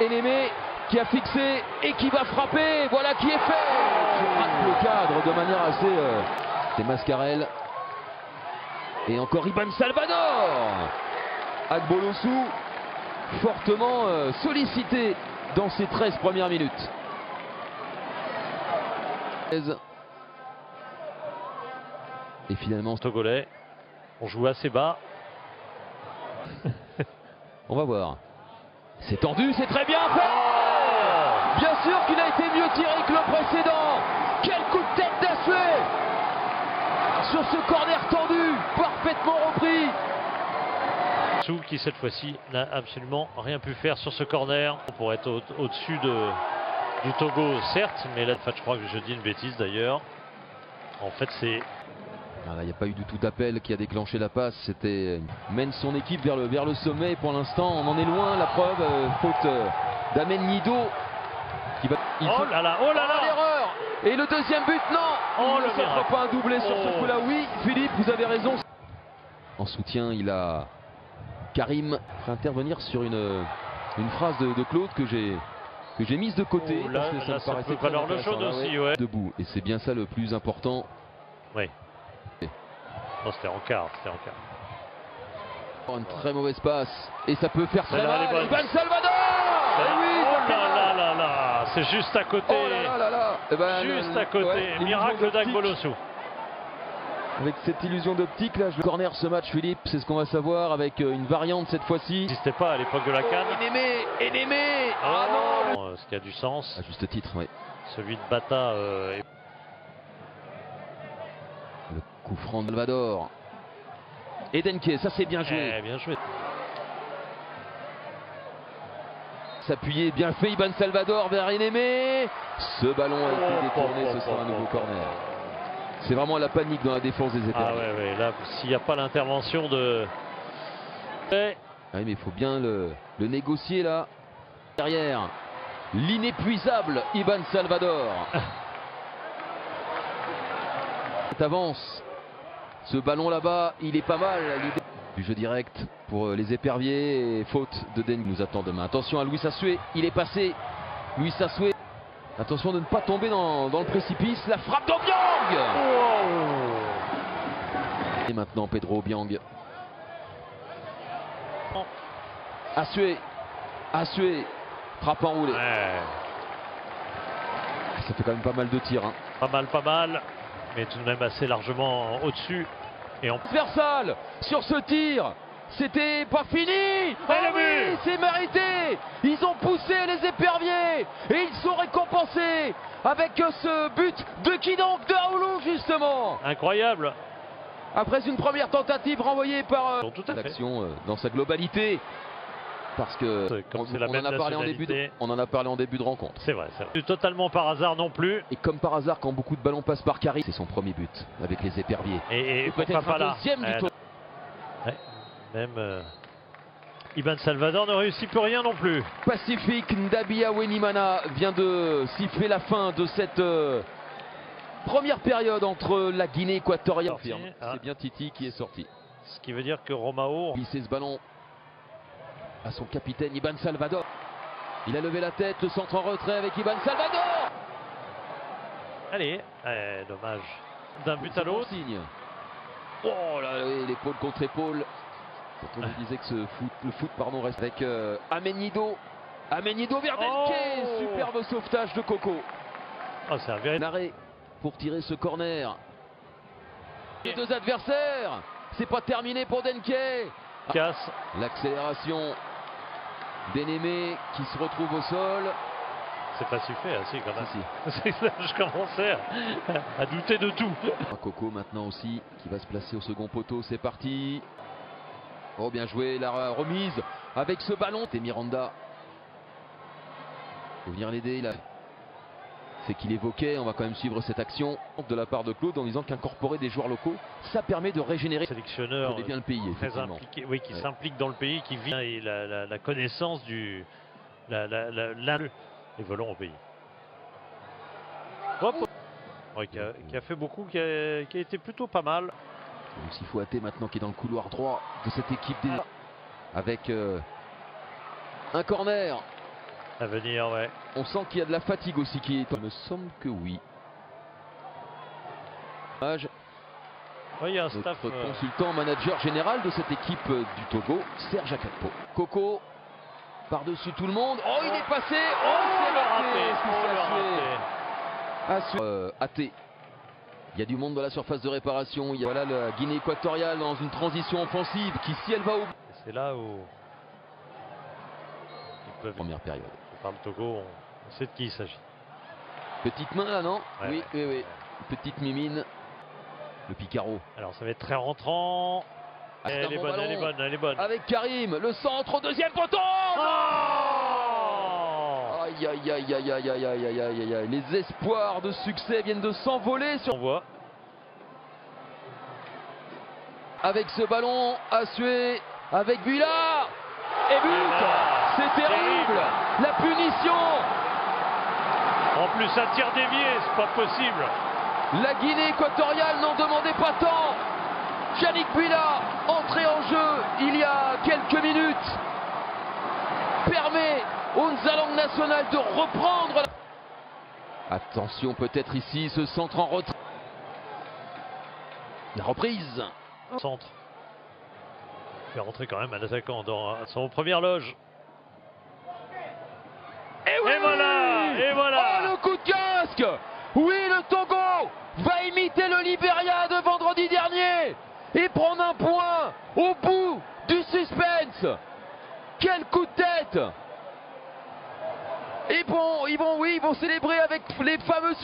Enemé qui a fixé et qui va frapper. Voilà qui est fait. Qui rate le cadre de manière assez... C'est Mascarel. Et encore Iban Salvador. Agbolosu, fortement sollicité dans ces 13 premières minutes. Et finalement, Togolais, on joue assez bas. On va voir. C'est tendu, c'est très bien fait. Bien sûr qu'il a été mieux tiré que le précédent. Quel coup de tête d'Assué sur ce corner tendu, parfaitement repris. Sou qui cette fois-ci n'a absolument rien pu faire sur ce corner. Pour être au-dessus du Togo, certes, mais là, je crois que je dis une bêtise d'ailleurs. En fait, c'est... Il n'y a pas eu du tout d'appel qui a déclenché la passe. C'était mène son équipe vers le sommet. Et pour l'instant, on en est loin. La preuve, faute d'Amen Nido. Oh là là, oh là là, l'erreur. Et le deuxième but, non. Oh, Il ne s'offre pas un doublé sur ce coup-là. Oui, Philippe, vous avez raison. En soutien, il a Karim fait intervenir sur une phrase de Claude que j'ai mise de côté. Oh, là, parce que ça là, me ça paraissait peut très valoir le intéressant. jaune aussi, ouais. Debout. Et c'est bien ça le plus important. Oui. Non, c'était en quart, Une très mauvaise passe. Et ça peut faire très mal. Iban Salvador. Oui, oh là là là là, c'est juste à côté. Oh là là là. Eh ben, juste à côté. Miracle d'Agbolosu. Avec cette illusion d'optique là, je corner ce match, Philippe, c'est ce qu'on va savoir avec une variante cette fois-ci. N'existait pas à l'époque de la CAN. Enemé. Ah non. Ce qui a du sens. À juste titre, oui. Celui de Bata. Le coup franc de Salvador. Et Denke, ça c'est bien joué. Bien joué. S'appuyer, bien fait Iban Salvador vers Enemé. Ce ballon a été détourné, ce sera un nouveau corner. C'est vraiment la panique dans la défense des États. Ah ouais, là, s'il n'y a pas l'intervention de... Oui, mais il faut bien le négocier là. Derrière, l'inépuisable Iban Salvador. Avance. Ce ballon là-bas, il est pas mal. Du jeu direct pour les éperviers. Et faute de Den nous attend demain. Attention à Luis Assué, il est passé. Luis Assué. Attention de ne pas tomber dans le précipice. La frappe d'Obiang. Et maintenant Pedro Obiang. Assué. Frappe enroulée. Ça fait quand même pas mal de tirs. Pas mal. Mais tout de même assez largement au-dessus. Et en transversal sur ce tir. C'était pas fini. Oui, c'est mérité. Ils ont poussé les éperviers et ils sont récompensés avec ce but de qui donc? De Aoulou justement. Incroyable. Après une première tentative renvoyée par l'action dans sa globalité. Parce que on en a parlé en début de rencontre. C'est vrai. Totalement par hasard non plus. Et comme par hasard, quand beaucoup de ballons passent par Karim, c'est son premier but avec les éperviers. Et peut-être un deuxième du tour. Même Iban Salvador ne réussit plus rien non plus. Pacifique Ndabia Wenimana vient de siffler la fin de cette première période entre la Guinée équatoriale. C'est bien Titi qui est sorti. Ce qui veut dire que Romao glissé ce ballon à son capitaine Iban Salvador. Il a levé la tête, le centre en retrait avec Iban Salvador. Allez, dommage. D'un but à l'autre. Oh là, l'épaule contre épaule. Quand on nous disait que le foot reste avec Amenido. Amenido vers Denke. Superbe sauvetage de Coco. C'est un véritable arrêt pour tirer ce corner. Les deux adversaires. C'est pas terminé pour Denke. Casse. L'accélération d'Enemé qui se retrouve au sol. C'est pas suffit, si quand même. Si. Je commençais à douter de tout. Coco maintenant aussi qui va se placer au second poteau. C'est parti. Oh, bien joué, la remise avec ce ballon. Et Miranda. Faut venir l'aider. C'est qu'il évoquait, on va quand même suivre cette action de la part de Claude en disant qu'incorporer des joueurs locaux, ça permet de régénérer. Sélectionneur bien le pays, très impliqué, oui, qui s'implique dans le pays, qui vient et la connaissance du les volants au pays. Hop. Ouais, qui a fait beaucoup, qui a été plutôt pas mal. Aussi Fouaté maintenant qui est dans le couloir droit de cette équipe avec un corner. À venir, ouais. On sent qu'il y a de la fatigue aussi qui est... Il me semble que oui. Oui, il y a un staff. Notre consultant manager général de cette équipe du Togo, Serge Akakpo. Coco, par-dessus tout le monde. Oh, il est passé. Oh, c'est raté. Athé. Il y a du monde dans la surface de réparation. Il y a voilà, la Guinée équatoriale dans une transition offensive qui, si elle va au... C'est là où ils peuvent... Première période. Par le Togo, on sait de qui il s'agit. Petite main là, non? Ouais, oui, ouais. oui. Petite mimine. Le Picaro. Alors ça va être très rentrant. Elle est bonne, elle est bonne, elle est bonne. Avec Karim, le centre au deuxième poteau. Oh, aïe, aïe, aïe, aïe, aïe, aïe, aïe, aïe, aïe, aïe. Les espoirs de succès viennent de s'envoler sur... On voit. Avec ce ballon à Sué, avec Buila. Et but. C'est terrible. La punition. En plus un tir dévié, c'est pas possible. La Guinée équatoriale n'en demandait pas tant. Yannick Buila, entré en jeu il y a quelques minutes, permet au Nzalang National de reprendre. Attention peut-être ici, ce centre en retrait. La reprise. Centre. Fait rentrer quand même un attaquant dans son première loge. Et oui, et voilà. Oh, le coup de casque. Oui, le Togo va imiter le Libéria de vendredi dernier et prendre un point au bout du suspense. Quel coup de tête. Et bon, ils vont célébrer avec les fameux...